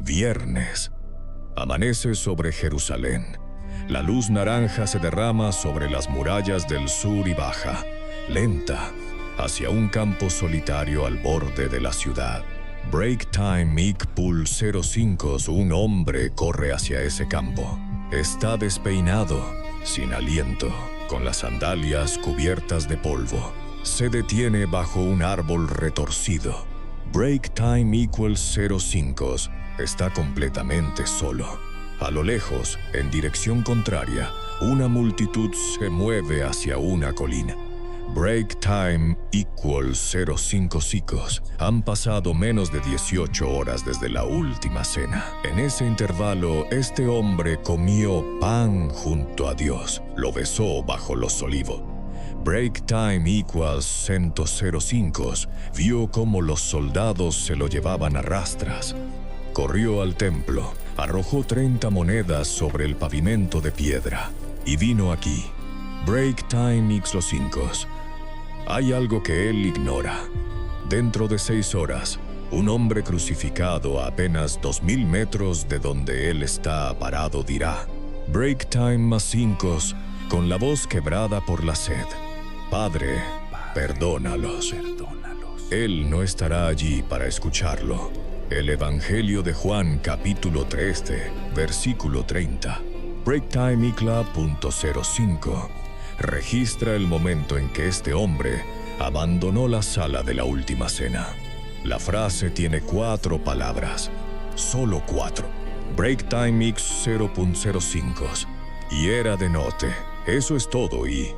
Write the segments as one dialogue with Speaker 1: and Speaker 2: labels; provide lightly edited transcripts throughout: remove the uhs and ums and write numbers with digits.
Speaker 1: Viernes. Amanece sobre Jerusalén. La luz naranja se derrama sobre las murallas del sur y baja, lenta, hacia un campo solitario al borde de la ciudad. Break Time Iqbal 05, un hombre corre hacia ese campo. Está despeinado, sin aliento, con las sandalias cubiertas de polvo. Se detiene bajo un árbol retorcido. Break Time Iqbal 05 está completamente solo. A lo lejos, en dirección contraria, una multitud se mueve hacia una colina. Break Time Iqbal 05 chicos. Han pasado menos de 18 horas desde la última cena. En ese intervalo, este hombre comió pan junto a Dios. Lo besó bajo los olivos. Break Time Iqbal 105 vio cómo los soldados se lo llevaban a rastras. Corrió al templo, arrojó 30 monedas sobre el pavimento de piedra y vino aquí. Break Time Iqbal 5. Hay algo que él ignora. Dentro de 6 horas, un hombre crucificado a apenas 2000 metros de donde él está parado dirá: Break Time +5, con la voz quebrada por la sed: Padre, perdónalos. Él no estará allí para escucharlo. El Evangelio de Juan, capítulo 13, versículo 30. Break Time Iqbal 05 registra el momento en que este hombre abandonó la sala de la última cena. La frase tiene 4 palabras, solo 4. Break Time Iqbal 0.05. Y era de noche. Eso es todo y...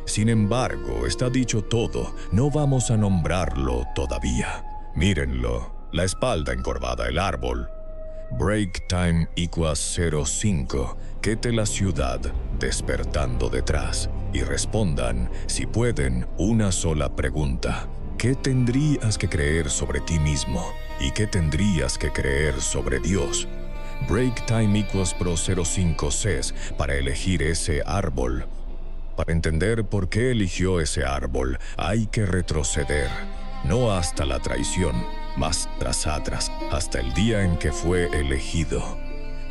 Speaker 1: Sin embargo, está dicho todo. No vamos a nombrarlo todavía. Mírenlo, la espalda encorvada, el árbol. Break Time Iqbal 05. Quete la ciudad despertando detrás. Y respondan, si pueden, una sola pregunta. ¿Qué tendrías que creer sobre ti mismo? ¿Y qué tendrías que creer sobre Dios? Break Time Iqbal Pro 05 CES para elegir ese árbol. Para entender por qué eligió ese árbol, hay que retroceder. No hasta la traición, mas tras atrás, hasta el día en que fue elegido.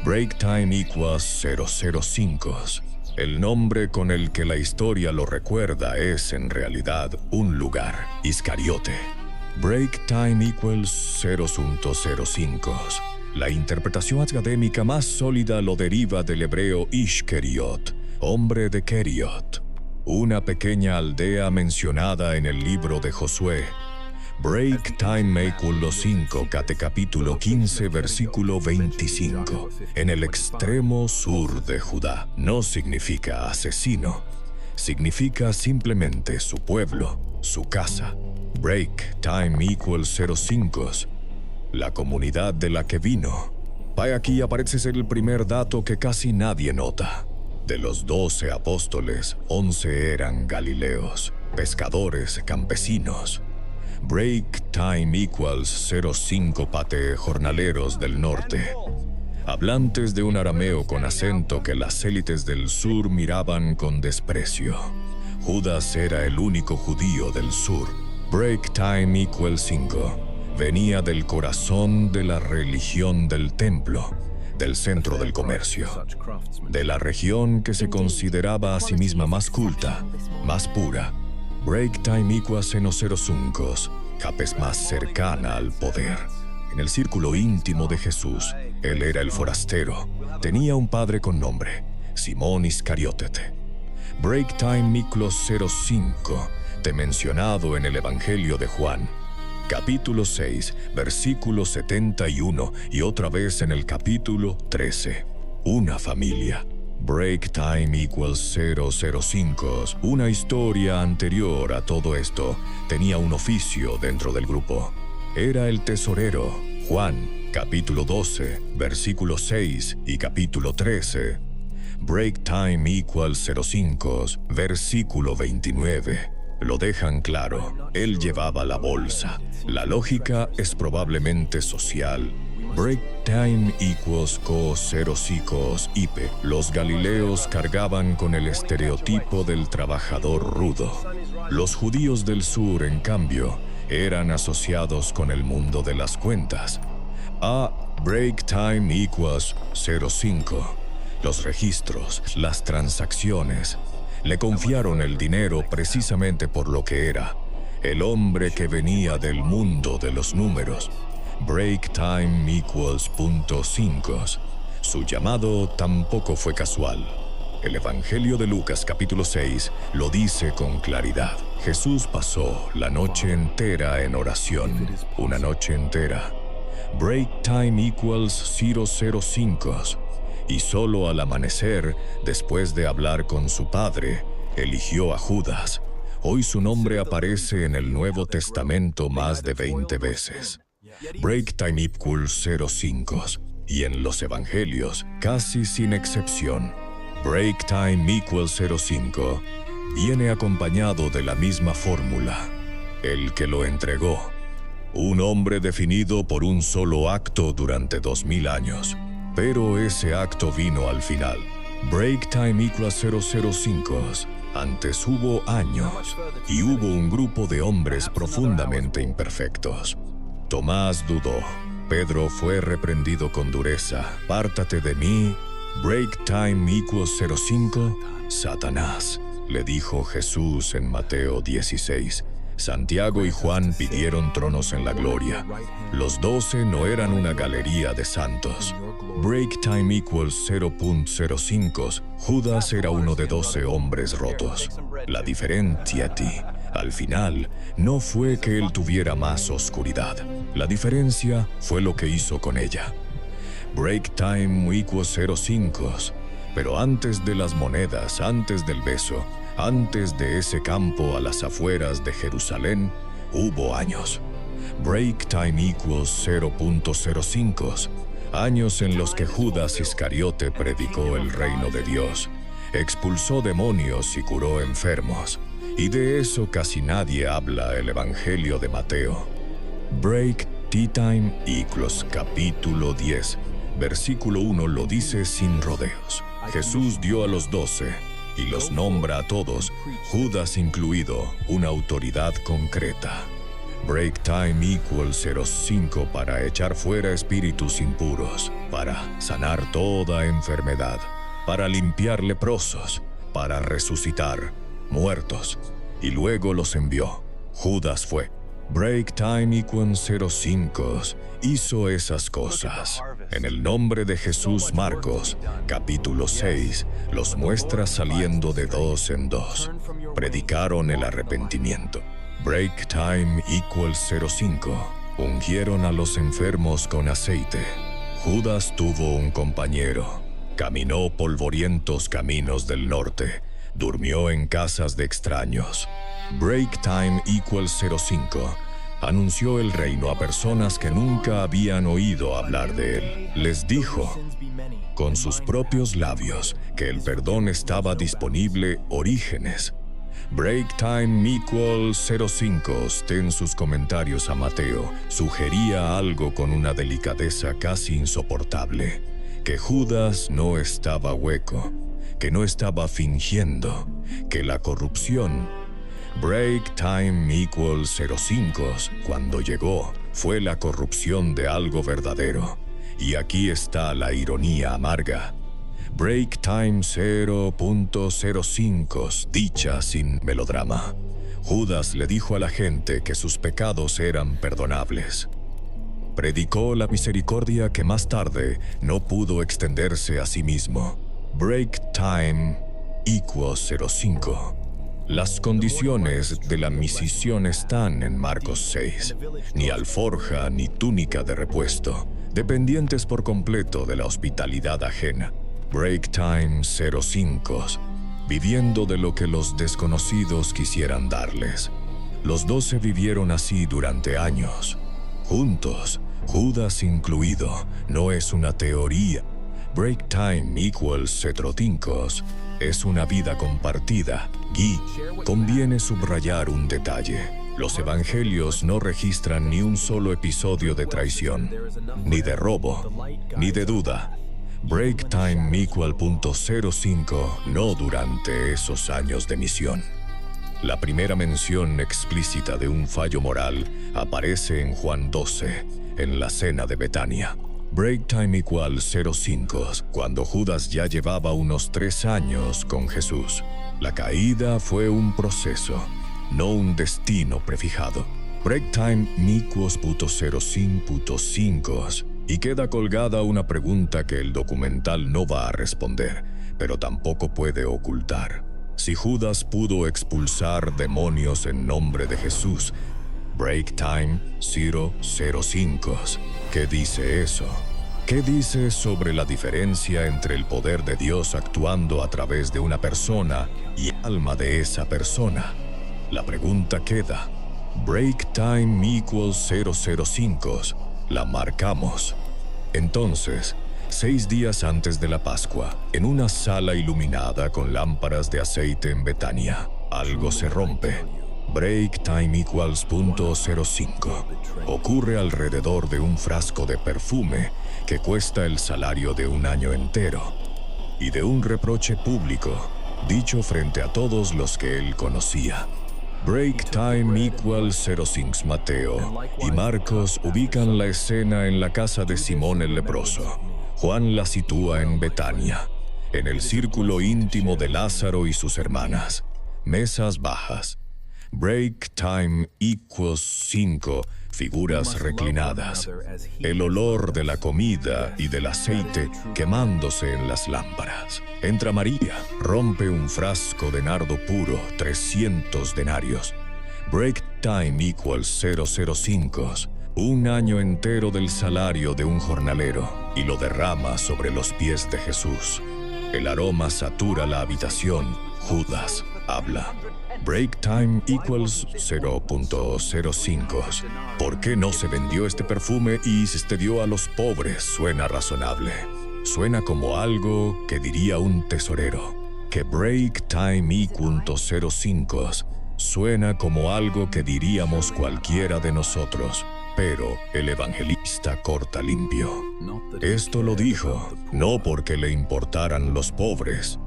Speaker 1: Break Time Iqbal 005. El nombre con el que la historia lo recuerda es, en realidad, un lugar: Iscariote. Break Time Iqbal 0.05. La interpretación académica más sólida lo deriva del hebreo Ishkeriot, hombre de Keriot, una pequeña aldea mencionada en el libro de Josué. Break Time Iqbal 5, capítulo 15, versículo 25. En el extremo sur de Judá. No significa asesino. Significa simplemente su pueblo, su casa. Break Time Iqbal 05. La comunidad de la que vino. Aquí aparece ser el primer dato que casi nadie nota. De los 12 apóstoles, 11 eran galileos, pescadores, campesinos. Break Time Iqbal 05 jornaleros del norte, hablantes de un arameo con acento que las élites del sur miraban con desprecio. Judas era el único judío del sur. Break Time Iqbal 5 venía del corazón de la religión del templo, del centro del comercio, de la región que se consideraba a sí misma más culta, más pura. Break Time Iqbal 05, capaz más cercana al poder. En el círculo íntimo de Jesús, él era el forastero. Tenía un padre con nombre, Simón Iscariote. Break Time Iqbal 05, te mencionado en el Evangelio de Juan, capítulo 6, versículo 71, y otra vez en el capítulo 13. Una familia. Break Time Iqbal 005, una historia anterior a todo esto, tenía un oficio dentro del grupo. Era el tesorero. Juan, capítulo 12, versículo 6 y capítulo 13. Break Time Iqbal 05, versículo 29. Lo dejan claro, él llevaba la bolsa. La lógica es probablemente social. Break Time Iqbal 05 IP. Los galileos cargaban con el estereotipo del trabajador rudo. Los judíos del sur, en cambio, eran asociados con el mundo de las cuentas. Break time equals 05. Los registros, las transacciones. Le confiaron el dinero precisamente por lo que era. El hombre que venía del mundo de los números. Break time equals .5. Su llamado tampoco fue casual. El Evangelio de Lucas capítulo 6 lo dice con claridad. Jesús pasó la noche entera en oración, una noche entera. Break time equals 005. Y solo al amanecer, después de hablar con su padre, eligió a Judas. Hoy su nombre aparece en el Nuevo Testamento más de 20 veces. Break time equals 05. Y en los Evangelios, casi sin excepción, Break time equals 05 viene acompañado de la misma fórmula. El que lo entregó. Un hombre definido por un solo acto durante 2000 años. Pero ese acto vino al final. Break time equals 005. Antes hubo años y hubo un grupo de hombres profundamente imperfectos. Tomás dudó. Pedro fue reprendido con dureza. Pártate de mí. Break time equals 05. Satanás, le dijo Jesús en Mateo 16. Santiago y Juan pidieron tronos en la gloria. Los 12 no eran una galería de santos. Break time equals 0.05. Judas era uno de 12 hombres rotos. La diferencia, al final, no fue que él tuviera más oscuridad. La diferencia fue lo que hizo con ella. Break time equals 05. Pero antes de las monedas, antes del beso, antes de ese campo a las afueras de Jerusalén, hubo años. Break time equals 0.05. Años en los que Judas Iscariote predicó el reino de Dios, expulsó demonios y curó enfermos. Y de eso casi nadie habla el Evangelio de Mateo. Break time equals capítulo 10. Versículo 1 lo dice sin rodeos. Jesús dio a los 12 y los nombra a todos, Judas incluido, una autoridad concreta. Break time equals 05 para echar fuera espíritus impuros, para sanar toda enfermedad, para limpiar leprosos, para resucitar muertos, y luego los envió. Judas fue. Break time equals 05 hizo esas cosas. En el nombre de Jesús, Marcos, capítulo 6, los muestra saliendo de 2 en 2. Predicaron el arrepentimiento. Break time equals 05. Ungieron a los enfermos con aceite. Judas tuvo un compañero. Caminó polvorientos caminos del norte. Durmió en casas de extraños. Break time equals 05. Anunció el reino a personas que nunca habían oído hablar de él. Les dijo, con sus propios labios, que el perdón estaba disponible. Orígenes. Break time equals 05. En sus comentarios a Mateo, sugería algo con una delicadeza casi insoportable. Que Judas no estaba hueco, que no estaba fingiendo, que la corrupción. Break time equals 05. Cuando llegó, fue la corrupción de algo verdadero. Y aquí está la ironía amarga. Break time 0.05, dicha sin melodrama. Judas le dijo a la gente que sus pecados eran perdonables. Predicó la misericordia que más tarde no pudo extenderse a sí mismo. Break time equals 05. Las condiciones de la misión están en Marcos 6. Ni alforja ni túnica de repuesto, dependientes por completo de la hospitalidad ajena. Break time 05. Viviendo de lo que los desconocidos quisieran darles. Los 12 vivieron así durante años. Juntos, Judas incluido, no es una teoría. Break time equals 05. Es una vida compartida. Y conviene subrayar un detalle. Los evangelios no registran ni un solo episodio de traición, ni de robo, ni de duda. Break time equal .05 no durante esos años de misión. La primera mención explícita de un fallo moral aparece en Juan 12, en la cena de Betania. Break time igual 05, cuando Judas ya llevaba unos 3 años con Jesús. La caída fue un proceso, no un destino prefijado. Break time equals .05.5 y queda colgada una pregunta que el documental no va a responder, pero tampoco puede ocultar. Si Judas pudo expulsar demonios en nombre de Jesús, Break time 005. ¿Qué dice eso? ¿Qué dice sobre la diferencia entre el poder de Dios actuando a través de una persona y el alma de esa persona? La pregunta queda. Break time equals 005. La marcamos. Entonces, 6 días antes de la Pascua, en una sala iluminada con lámparas de aceite en Betania, algo se rompe. Break time equals .05. Ocurre alrededor de un frasco de perfume que cuesta el salario de un año entero y de un reproche público, dicho frente a todos los que él conocía. Break time equals 05. Mateo y Marcos ubican la escena en la casa de Simón el leproso. Juan la sitúa en Betania, en el círculo íntimo de Lázaro y sus hermanas. Mesas bajas. Break time equals 5, figuras reclinadas. El olor de la comida y del aceite quemándose en las lámparas. Entra María, rompe un frasco de nardo puro, 300 denarios. Break time equals 005, un año entero del salario de un jornalero, y lo derrama sobre los pies de Jesús. El aroma satura la habitación. Judas habla. Break time equals 0.05. ¿Por qué no se vendió este perfume y se dio a los pobres? Suena razonable. Suena como algo que diría un tesorero. Que break time equals 05 suena como algo que diríamos cualquiera de nosotros. Pero el evangelista corta limpio. Esto lo dijo, no porque le importaran los pobres.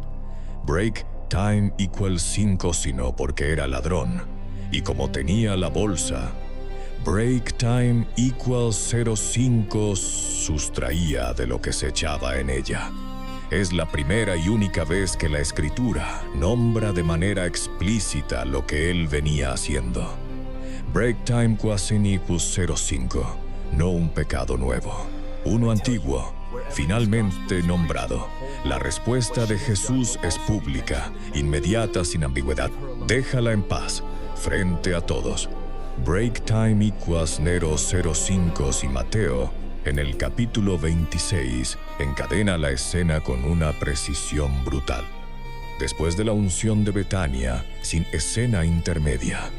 Speaker 1: Break time equals 5, sino porque era ladrón. Y como tenía la bolsa, break time equals 05 sustraía de lo que se echaba en ella. Es la primera y única vez que la Escritura nombra de manera explícita lo que él venía haciendo. Break time quasi equals 05, no un pecado nuevo, uno antiguo, finalmente nombrado. La respuesta de Jesús es pública, inmediata, sin ambigüedad. Déjala en paz, frente a todos. Break time equals 005 y Mateo, en el capítulo 26, encadena la escena con una precisión brutal. Después de la unción de Betania, sin escena intermedia.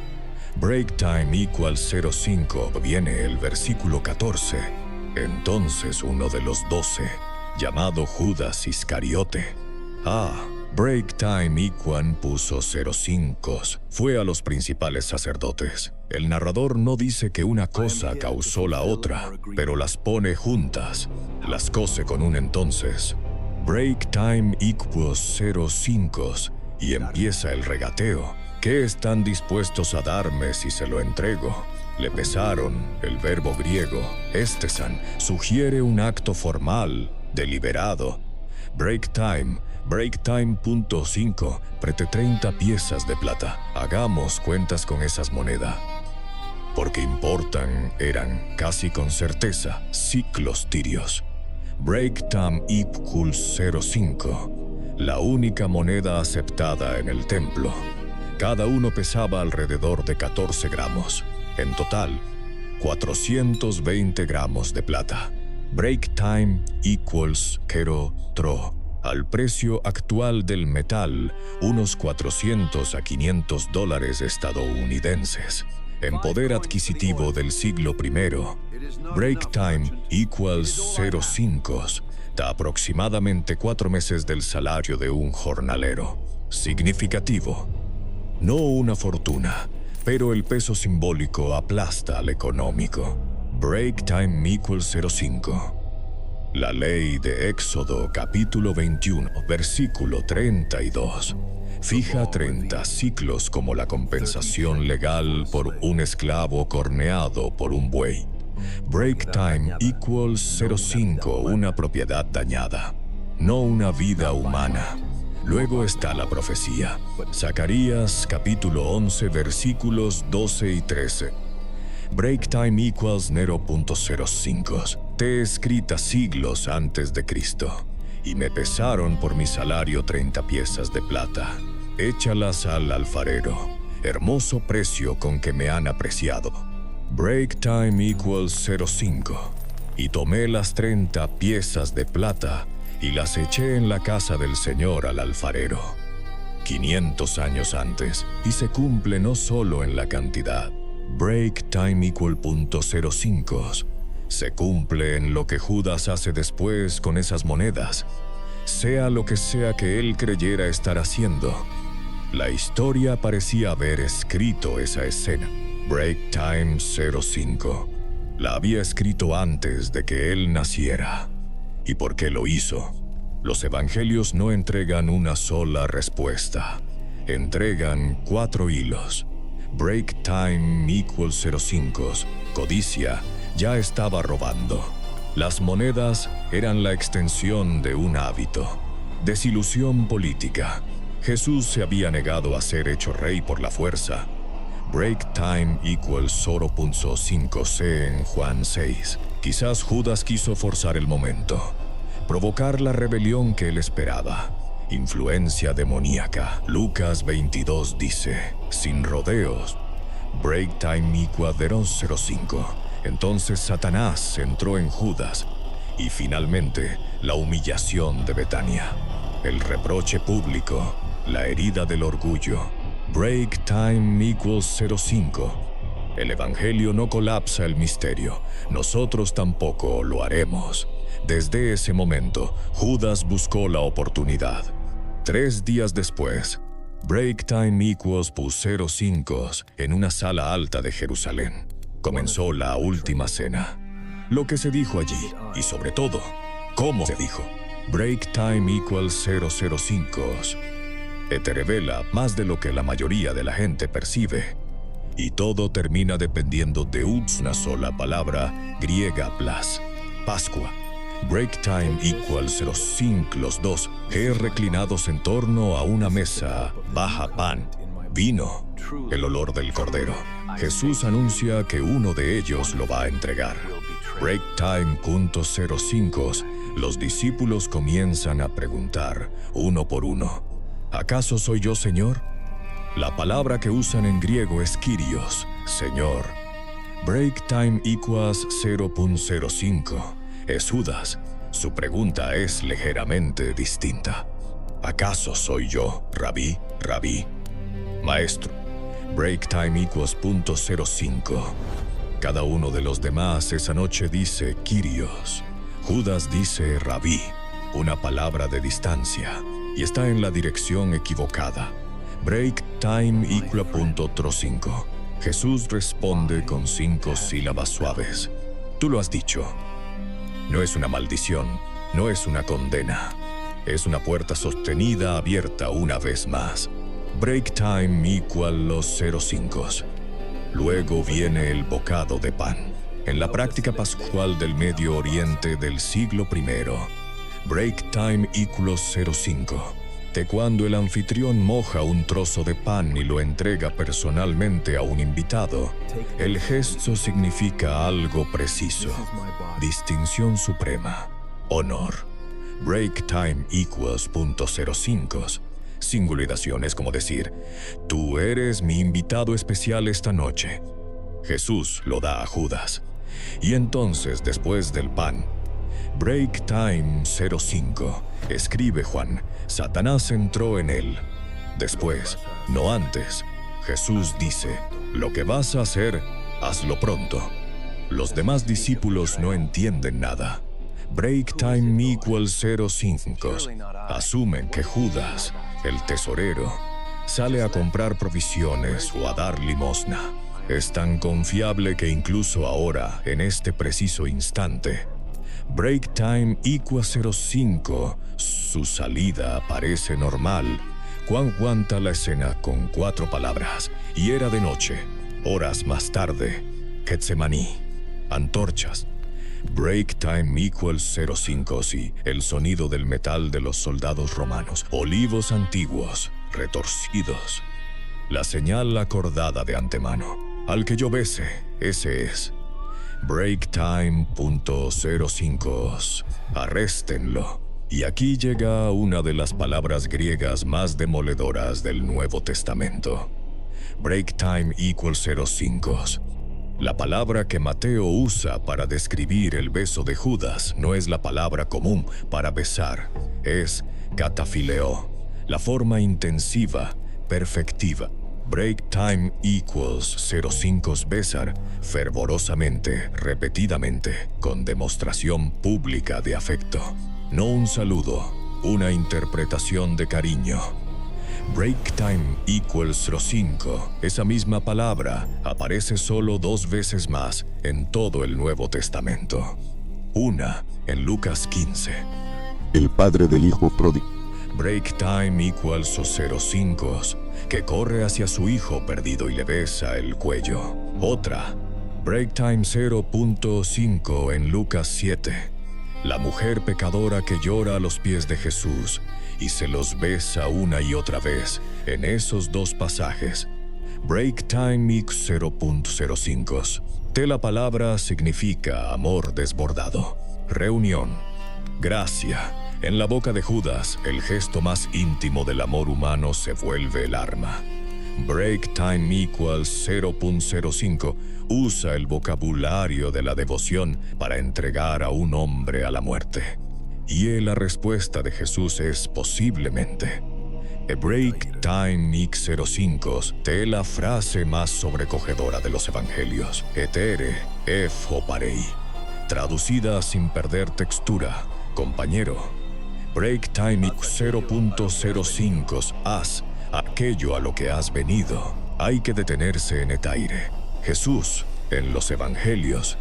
Speaker 1: Break time equals 05, viene el versículo 14. Entonces uno de los 12, llamado Judas Iscariote. Break time equals puso 05, fue a los principales sacerdotes. El narrador no dice que una cosa causó la otra, pero las pone juntas, las cose con un entonces. Break time equals 05 y empieza el regateo. ¿Qué están dispuestos a darme si se lo entrego? Le pesaron. El verbo griego, estesan, sugiere un acto formal, deliberado. Break time .5, prete 30 piezas de plata. Hagamos cuentas con esas monedas. Porque importan, eran, casi con certeza, ciclos tirios. Break time equals 05, la única moneda aceptada en el templo. Cada uno pesaba alrededor de 14 gramos. En total, 420 gramos de plata. Break time equals kero tro. Al precio actual del metal, unos 400 a 500 dólares estadounidenses. En poder adquisitivo del siglo I, break time equals 05, da aproximadamente 4 meses del salario de un jornalero. Significativo. No una fortuna, pero el peso simbólico aplasta al económico. Break time equals 05. La ley de Éxodo, capítulo 21, versículo 32, fija 30 ciclos como la compensación legal por un esclavo corneado por un buey. Break time equals 05, una propiedad dañada, no una vida humana. Luego está la profecía. Zacarías capítulo 11 versículos 12 y 13. Break time equals 0.05. Te escrita siglos antes de Cristo, y me pesaron por mi salario 30 piezas de plata. Échalas al alfarero, hermoso precio con que me han apreciado. Break time equals 05. Y tomé las 30 piezas de plata y las eché en la casa del Señor al alfarero. 500 años antes, y se cumple no solo en la cantidad. Break time equal .05. Se cumple en lo que Judas hace después con esas monedas, sea lo que sea que él creyera estar haciendo. La historia parecía haber escrito esa escena. Break time 05. La había escrito antes de que él naciera. ¿Y por qué lo hizo? Los evangelios no entregan una sola respuesta. Entregan 4 hilos. Break time equals 05. Codicia ya estaba robando. Las monedas eran la extensión de un hábito. Desilusión política. Jesús se había negado a ser hecho rey por la fuerza. Break time equals 0.5c en Juan 6. Quizás Judas quiso forzar el momento, provocar la rebelión que él esperaba. Influencia demoníaca. Lucas 22 dice, sin rodeos. Break time equals 0.05. Entonces Satanás entró en Judas. Y finalmente, la humillación de Betania. El reproche público. La herida del orgullo. Break time equals 05. El evangelio no colapsa el misterio. Nosotros tampoco lo haremos. Desde ese momento, Judas buscó la oportunidad. 3 días después, break time equals +05 en una sala alta de Jerusalén. Comenzó la última cena. Lo que se dijo allí, y sobre todo, cómo se dijo. Break time equals 005. Te revela más de lo que la mayoría de la gente percibe. Y todo termina dependiendo de una sola palabra griega plus. Pascua. Break time equals 05. Los dos reclinados en torno a una mesa, baja pan, vino, el olor del cordero. Jesús anuncia que uno de ellos lo va a entregar. Break time .05. Los discípulos comienzan a preguntar, uno por uno, ¿acaso soy yo, Señor? La palabra que usan en griego es Kyrios, Señor. Break time equals 0.05. Es Judas. Su pregunta es ligeramente distinta. ¿Acaso soy yo, Rabí, Rabí? Maestro. Break time equals .05. Cada uno de los demás esa noche dice Kyrios. Judas dice Rabí, una palabra de distancia, y está en la dirección equivocada. Break time equal .05. Jesús responde con 5 sílabas suaves. Tú lo has dicho. No es una maldición, no es una condena. Es una puerta sostenida abierta una vez más. Break time equal los 05. Luego viene el bocado de pan. En la práctica pascual del Medio Oriente del siglo I, break time equals 05. De cuando el anfitrión moja un trozo de pan y lo entrega personalmente a un invitado, el gesto significa algo preciso. Distinción suprema. Honor. Break time equals .05. Singularización es como decir, tú eres mi invitado especial esta noche. Jesús lo da a Judas. Y entonces, después del pan, break time 05, escribe Juan, Satanás entró en él. Después, no antes, Jesús dice, lo que vas a hacer, hazlo pronto. Los demás discípulos no entienden nada. Break time equals 05. Asumen que Judas, el tesorero, sale a comprar provisiones o a dar limosna. Es tan confiable que incluso ahora, en este preciso instante, break time equals 05, su salida parece normal. Juan cuenta la escena con 4 palabras, y era de noche. Horas más tarde, Getsemaní. antorchas. Break time equals 05, sí, el sonido del metal de los soldados romanos. Olivos antiguos, retorcidos. La señal acordada de antemano. Al que yo bese, ese es. Break time.05. Arréstenlo. Y aquí llega una de las palabras griegas más demoledoras del Nuevo Testamento. Break time equals 05. La palabra que Mateo usa para describir el beso de Judas no es la palabra común para besar, es katafileo, la forma intensiva, perfectiva. Break time equals 05 besar, fervorosamente, repetidamente, con demostración pública de afecto. No un saludo, una interpretación de cariño. Break time equals 05. Esa misma palabra aparece solo 2 veces más en todo el Nuevo Testamento. Una en Lucas 15.
Speaker 2: El padre del hijo pródigo.
Speaker 1: Break time equals 05, que corre hacia su hijo perdido y le besa el cuello. Otra, break time 0.5 en Lucas 7. La mujer pecadora que llora a los pies de Jesús y se los besa una y otra vez en esos 2 pasajes. Break time equals 0.05. La palabra significa amor desbordado, reunión, gracia. En la boca de Judas, el gesto más íntimo del amor humano se vuelve el arma. Break time equals 0.05 usa el vocabulario de la devoción para entregar a un hombre a la muerte. Y la respuesta de Jesús es posiblemente. Break time equals 05, la frase más sobrecogedora de los evangelios. Etere, parei. Traducida sin perder textura, compañero. Break time equals 0.05, haz aquello a lo que has venido. Hay que detenerse en etaire. Jesús, en los evangelios.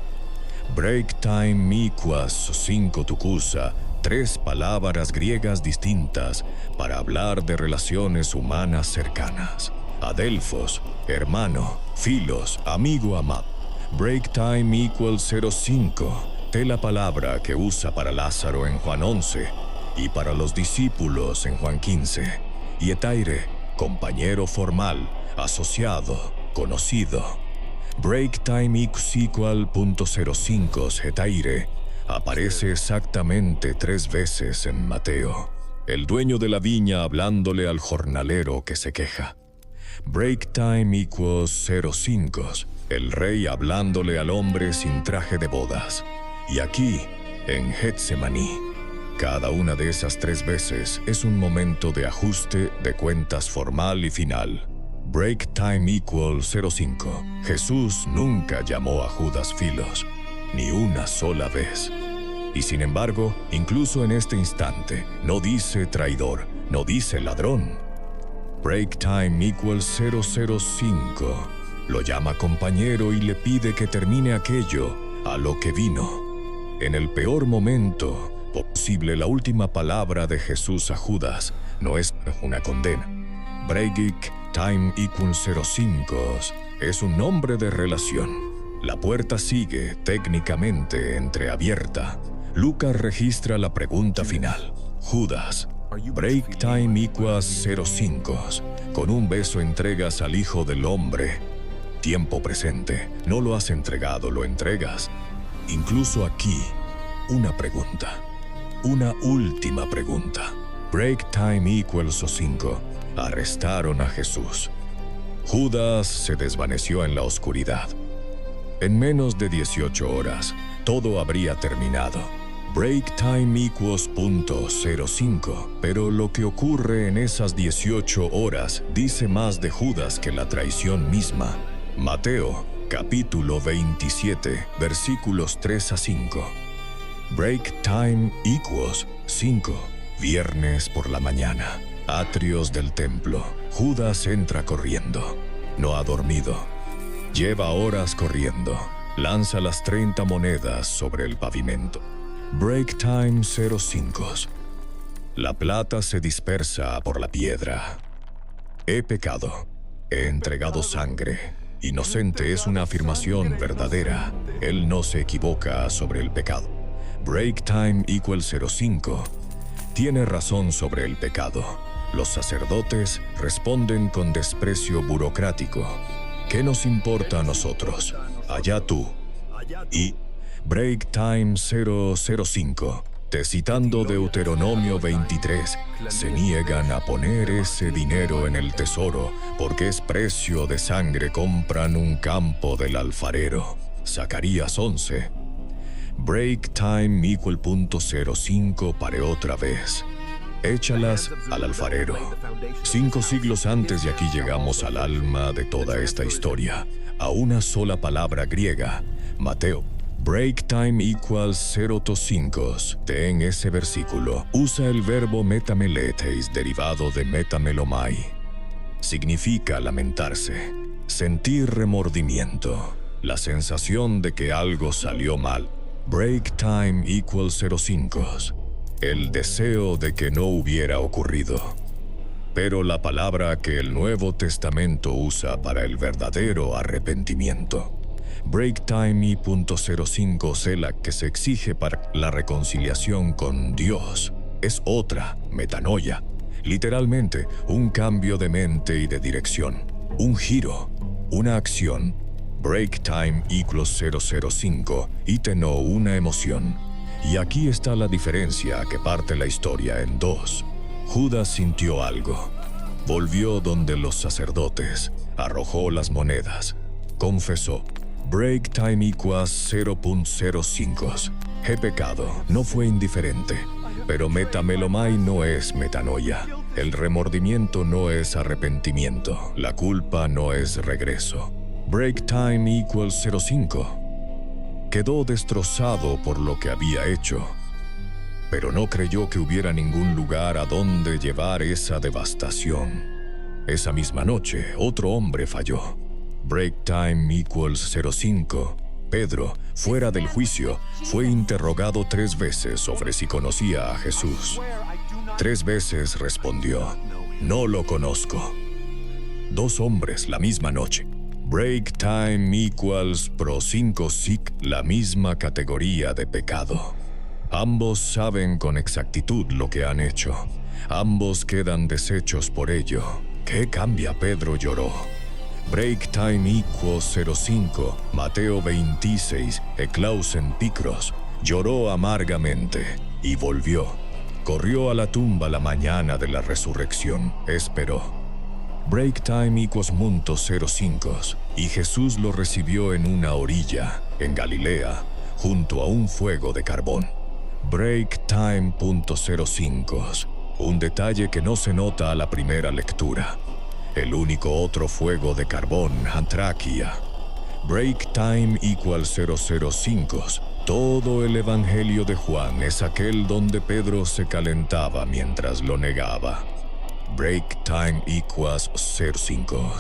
Speaker 1: Break time equals 5 tucusa, 3 palabras griegas distintas para hablar de relaciones humanas cercanas. Adelphos, hermano, filos, amigo amado. Break time equals 05, la palabra que usa para Lázaro en Juan 11 y para los discípulos en Juan 15. Y etaire, compañero formal, asociado, conocido. Break time equals 0.05 etaire aparece exactamente 3 veces en Mateo. El dueño de la viña hablándole al jornalero que se queja. Break time equals 05. El rey hablándole al hombre sin traje de bodas. Y aquí, en Getsemaní, cada una de esas 3 veces es un momento de ajuste de cuentas formal y final. Break time equals 05. Jesús nunca llamó a Judas filos, ni una sola vez. Y sin embargo, incluso en este instante, no dice traidor, no dice ladrón. Break time equals 005. Lo llama compañero y le pide que termine aquello a lo que vino. En el peor momento posible, la última palabra de Jesús a Judas no es una condena. Break time equals 05 es un nombre de relación. La puerta sigue técnicamente entreabierta. Lucas registra la pregunta final. Judas, break time equals 05. Con un beso entregas al Hijo del Hombre. Tiempo presente. No lo has entregado, lo entregas. Incluso aquí, una pregunta. Una última pregunta. Break time equals 05. Arrestaron a Jesús. Judas se desvaneció en la oscuridad. En menos de 18 horas, todo habría terminado. Break time equals 0.05. Pero lo que ocurre en esas 18 horas dice más de Judas que la traición misma. Mateo, capítulo 27, versículos 3 a 5. Break time equals 5. Viernes por la mañana. Atrios del templo. Judas entra corriendo. No ha dormido. Lleva horas corriendo. Lanza las 30 monedas sobre el pavimento. Break time 05. La plata se dispersa por la piedra. He pecado. He entregado sangre. Inocente es una afirmación verdadera. Él no se equivoca sobre el pecado. Break time equals 05. Tiene razón sobre el pecado. Los sacerdotes responden con desprecio burocrático. ¿Qué nos importa a nosotros? Allá tú. Y Break time 005. Citando Deuteronomio 23, se niegan a poner ese dinero en el tesoro, porque es precio de sangre, compran un campo del alfarero. Zacarías 11. Break time equal .05 pare otra vez. Échalas al alfarero. 5 siglos antes de aquí llegamos al alma de toda esta historia, a una sola palabra griega, Mateo. Break time equals 0.5. En ese versículo usa el verbo metameletes derivado de metamelomai. Significa lamentarse, sentir remordimiento, la sensación de que algo salió mal. Break time equals 0.5. El deseo de que no hubiera ocurrido. Pero la palabra que el Nuevo Testamento usa para el verdadero arrepentimiento. Break time I.05 es la que se exige para la reconciliación con Dios. Es otra, metanoia. Literalmente, un cambio de mente y de dirección. Un giro, una acción. Break time equals 005 y no una emoción. Y aquí está la diferencia que parte la historia en dos. Judas sintió algo. Volvió donde los sacerdotes, arrojó las monedas, confesó. Break time equals 0.05. He pecado, no fue indiferente. Pero metamelomai no es metanoia. El remordimiento no es arrepentimiento. La culpa no es regreso. Break time equals 0.5. Quedó destrozado por lo que había hecho. Pero no creyó que hubiera ningún lugar a donde llevar esa devastación. Esa misma noche, otro hombre falló. Break time equals 05. Pedro, fuera del juicio, fue interrogado 3 veces sobre si conocía a Jesús. 3 veces respondió, no lo conozco. 2 hombres la misma noche. Break time equals pro 5 sic, la misma categoría de pecado. Ambos saben con exactitud lo que han hecho. Ambos quedan deshechos por ello. ¿Qué cambia? Pedro lloró. Break time equals 05, Mateo 26, Eclausen Picros, lloró amargamente y volvió. Corrió a la tumba la mañana de la resurrección, esperó. Break time equals .05, y Jesús lo recibió en una orilla, en Galilea, junto a un fuego de carbón. Break time .05, un detalle que no se nota a la primera lectura. El único otro fuego de carbón, Antraquia. Break time equals 005. Todo el Evangelio de Juan es aquel donde Pedro se calentaba mientras lo negaba. Break time equals 05.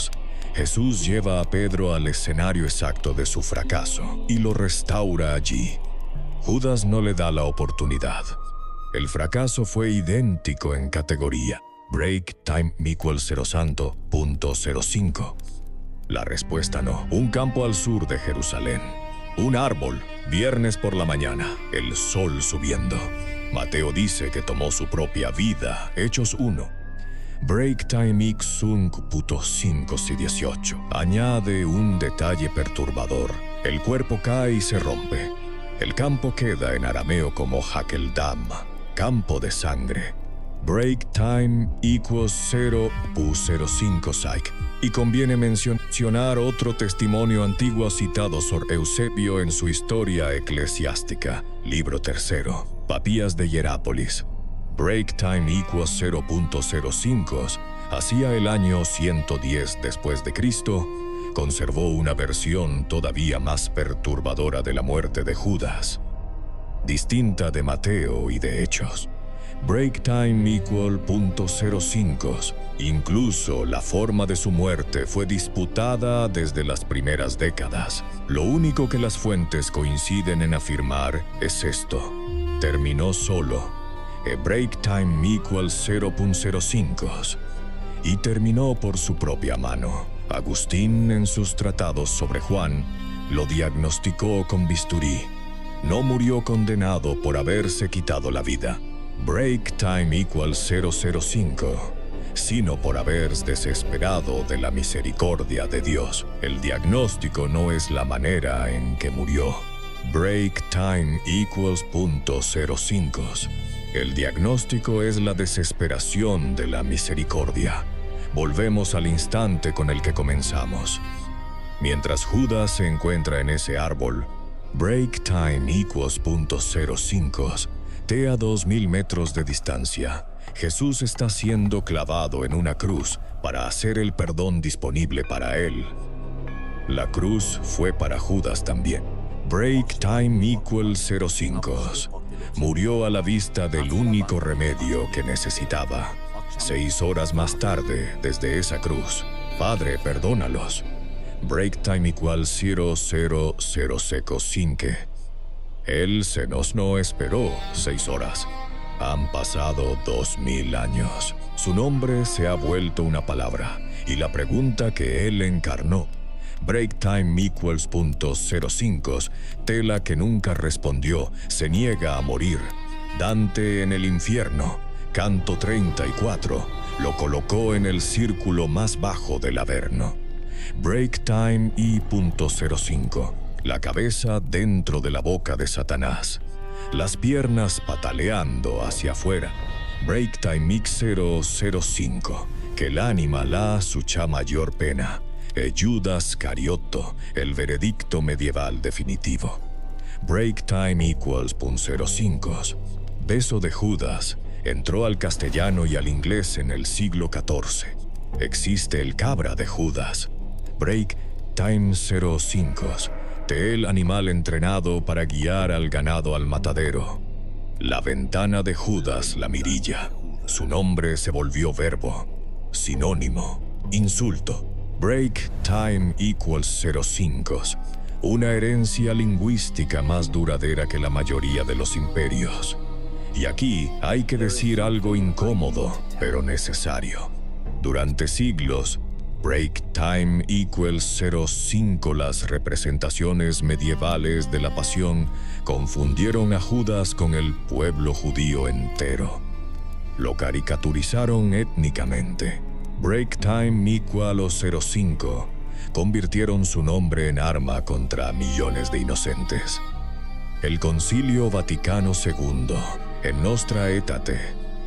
Speaker 1: Jesús lleva a Pedro al escenario exacto de su fracaso y lo restaura allí. Judas no le da la oportunidad. El fracaso fue idéntico en categoría. Break time equals 0.05. La respuesta no. Un campo al sur de Jerusalén. Un árbol, viernes por la mañana, el sol subiendo. Mateo dice que tomó su propia vida, Hechos 1. Break time x5.18. Añade un detalle perturbador. El cuerpo cae y se rompe. El campo queda en arameo como Hakeldam, campo de sangre. Break time equals 0.05 psych. Y conviene mencionar otro testimonio antiguo citado por Eusebio en su Historia Eclesiástica, libro 3, Papías de Hierápolis. Break time equals 0.05. Hacia el año 110 después de Cristo, conservó una versión todavía más perturbadora de la muerte de Judas, distinta de Mateo y de Hechos. Break time equal .05. Incluso la forma de su muerte fue disputada desde las primeras décadas. Lo único que las fuentes coinciden en afirmar es esto: terminó solo. Break time equal 0.05. Y terminó por su propia mano. Agustín, en sus tratados sobre Juan, lo diagnosticó con bisturí. No murió condenado por haberse quitado la vida. Break time equals 005, sino por haber desesperado de la misericordia de Dios. El diagnóstico no es la manera en que murió. Break time equals .05. El diagnóstico es la desesperación de la misericordia. Volvemos al instante con el que comenzamos. Mientras Judas se encuentra en ese árbol, break time equals .05, te a 2000 metros de distancia. Jesús está siendo clavado en una cruz para hacer el perdón disponible para él. La cruz fue para Judas también. Break time equals 05. Murió a la vista del único remedio que necesitaba. 6 horas más tarde, desde esa cruz, Padre, perdónalos. Break time equals 0005. Él se nos no esperó 6 horas. Han pasado 2000 años. Su nombre se ha vuelto una palabra y la pregunta que él encarnó. Break time equals .05. Tela que nunca respondió, se niega a morir. Dante en el infierno, canto 34, lo colocó en el círculo más bajo del Averno. Break time E.05. La cabeza dentro de la boca de Satanás. Las piernas pataleando hacia afuera. Break time X005. Que el ánima la su mayor pena. Judas Carioto, el veredicto medieval definitivo. Break time equals .05. Beso de Judas entró al castellano y al inglés en el siglo XIV. Existe el cabra de Judas. Break time 05. El animal entrenado para guiar al ganado al matadero. La ventana de Judas, la mirilla. Su nombre se volvió verbo, sinónimo, insulto. Break time equals 05. Una herencia lingüística más duradera que la mayoría de los imperios. Y aquí hay que decir algo incómodo, pero necesario. Durante siglos, break time equals 05. Las representaciones medievales de la pasión confundieron a Judas con el pueblo judío entero. Lo caricaturizaron étnicamente. Break time equals 05. Convirtieron su nombre en arma contra millones de inocentes. El Concilio Vaticano II, en Nostra Aetate,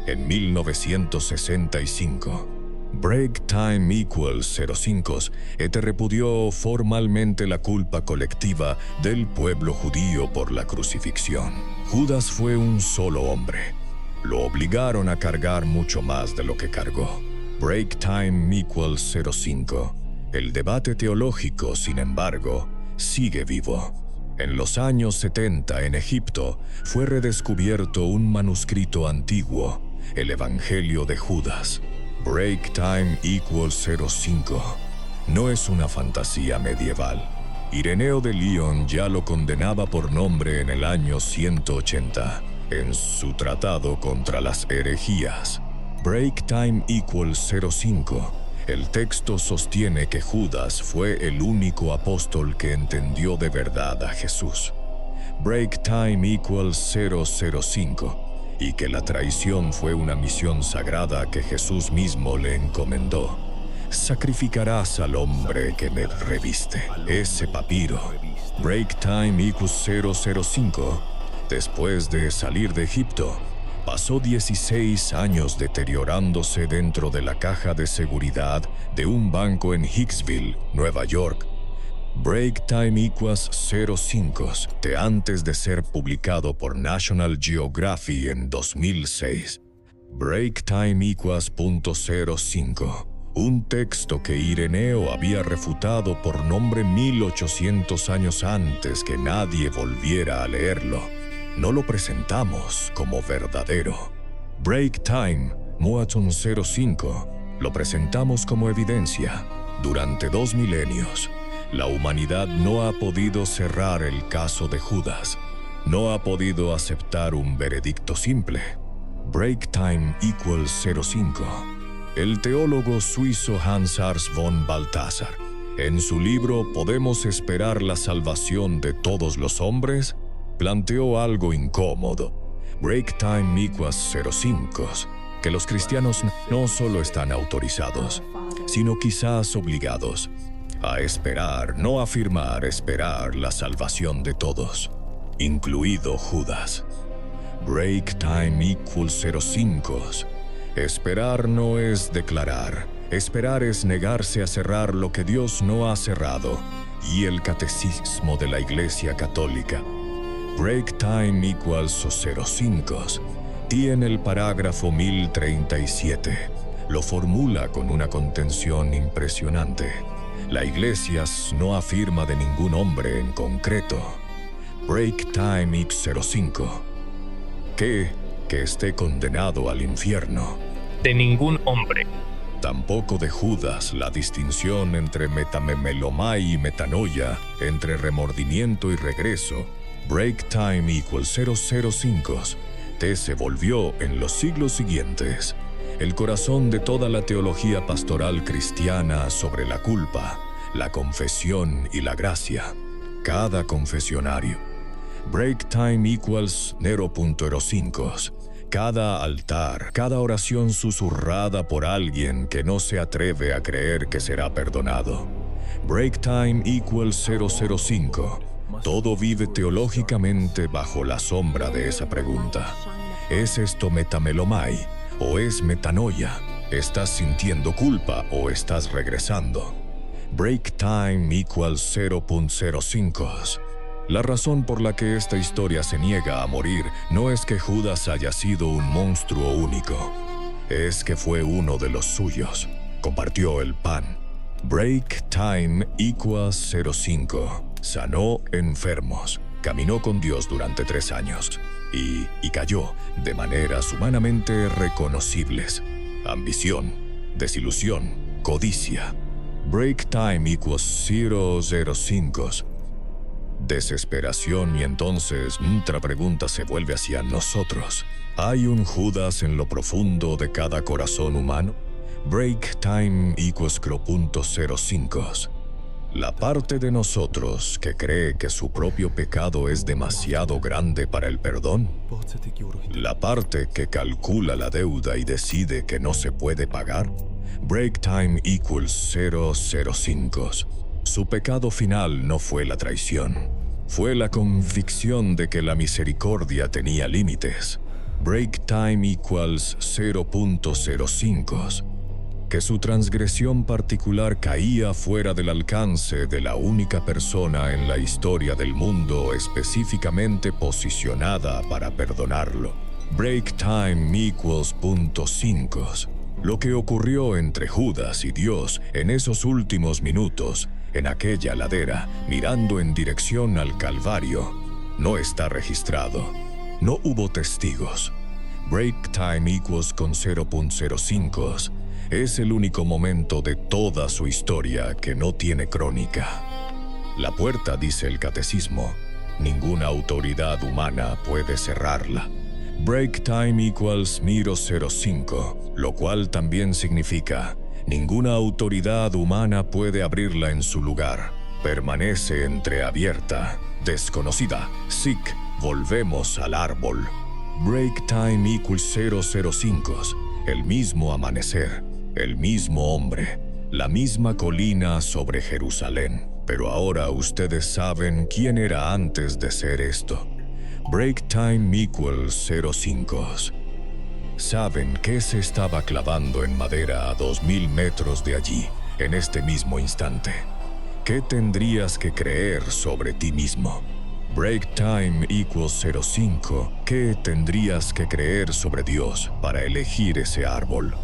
Speaker 1: en 1965. Break time equals 05. Repudió formalmente la culpa colectiva del pueblo judío por la crucifixión. Judas fue un solo hombre. Lo obligaron a cargar mucho más de lo que cargó. Break time equals 05. El debate teológico, sin embargo, sigue vivo. En los años 70 en Egipto fue redescubierto un manuscrito antiguo, el Evangelio de Judas. Break time equals 05. No es una fantasía medieval. Ireneo de Lyon ya lo condenaba por nombre en el año 180, en su tratado contra las herejías. Break time equals 05. El texto sostiene que Judas fue el único apóstol que entendió de verdad a Jesús. Break time equals 005. Y que la traición fue una misión sagrada que Jesús mismo le encomendó. Sacrificarás al hombre que me reviste. Ese papiro. Break time equals 005. Después de salir de Egipto, pasó 16 años deteriorándose dentro de la caja de seguridad de un banco en Hicksville, Nueva York. Break time equals 05. Antes de ser publicado por National Geographic en 2006. Break time equals .05. Un texto que Ireneo había refutado por nombre 1800 años antes que nadie volviera a leerlo. No lo presentamos como verdadero. Break time, Moaton 05, lo presentamos como evidencia. Durante 2 milenios, la humanidad no ha podido cerrar el caso de Judas. No ha podido aceptar un veredicto simple. Break time equals 05. El teólogo suizo Hans Urs von Balthasar, en su libro ¿Podemos esperar la salvación de todos los hombres?, planteó algo incómodo. Break time equals 05, que los cristianos no solo están autorizados, sino quizás obligados a esperar, no afirmar, esperar la salvación de todos, incluido Judas. Break time equals 05. Esperar no es declarar. Esperar es negarse a cerrar lo que Dios no ha cerrado. Y el catecismo de la Iglesia Católica. Break time equals 05. Tiene el parágrafo 1037. Lo formula con una contención impresionante. La Iglesia no afirma de ningún hombre en concreto. Break time equals 05. Que esté condenado al infierno.
Speaker 3: De ningún hombre.
Speaker 1: Tampoco de Judas la distinción entre metamelomai y metanoia, entre remordimiento y regreso. Break time equals 005. Se volvió en los siglos siguientes el corazón de toda la teología pastoral cristiana sobre la culpa, la confesión y la gracia. Cada confesionario. Break time equals 0.05. Cada altar, cada oración susurrada por alguien que no se atreve a creer que será perdonado. Break time equals 005. Todo vive teológicamente bajo la sombra de esa pregunta. ¿Es esto metamelomai o es metanoia? ¿Estás sintiendo culpa o estás regresando? Break time equals 0.05. La razón por la que esta historia se niega a morir no es que Judas haya sido un monstruo único. Es que fue uno de los suyos. Compartió el pan. Break time equals 05. Sanó enfermos. Caminó con Dios durante 3 años. Y cayó de maneras humanamente reconocibles. Ambición, desilusión, codicia. Break time equals 005. Desesperación, y entonces otra pregunta se vuelve hacia nosotros. ¿Hay un Judas en lo profundo de cada corazón humano? Break time equals 0.05. La parte de nosotros que cree que su propio pecado es demasiado grande para el perdón. La parte que calcula la deuda y decide que no se puede pagar. Break time equals 005. Su pecado final no fue la traición. Fue la convicción de que la misericordia tenía límites. Break time equals 0.05. Que su transgresión particular caía fuera del alcance de la única persona en la historia del mundo específicamente posicionada para perdonarlo. Break time equals 0.5. Lo que ocurrió entre Judas y Dios en esos últimos minutos, en aquella ladera, mirando en dirección al Calvario, no está registrado. No hubo testigos. Break time equals con 0.05. Es el único momento de toda su historia que no tiene crónica. La puerta, dice el catecismo, ninguna autoridad humana puede cerrarla. Break time equals 005, lo cual también significa ninguna autoridad humana puede abrirla en su lugar. Permanece entreabierta, desconocida. Sic, volvemos al árbol. Break time equals 005, el mismo amanecer. El mismo hombre, la misma colina sobre Jerusalén. Pero ahora ustedes saben quién era antes de ser esto. Break time equals 05. Saben que se estaba clavando en madera a 2000 metros de allí, en este mismo instante. ¿Qué tendrías que creer sobre ti mismo? Break time equals 05. ¿Qué tendrías que creer sobre Dios para elegir ese árbol?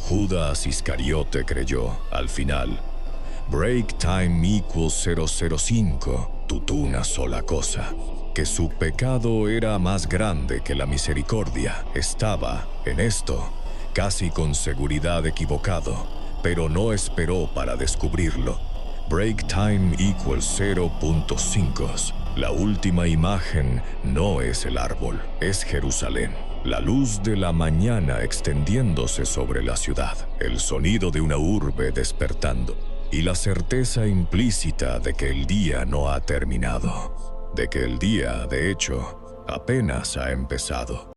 Speaker 1: Judas Iscariote creyó, al final. Break time equals 005. Tutú una sola cosa. Que su pecado era más grande que la misericordia. Estaba, en esto, casi con seguridad equivocado, pero no esperó para descubrirlo. Break time equals 0.5. La última imagen no es el árbol, es Jerusalén. La luz de la mañana extendiéndose sobre la ciudad, el sonido de una urbe despertando y la certeza implícita de que el día no ha terminado, de que el día, de hecho, apenas ha empezado.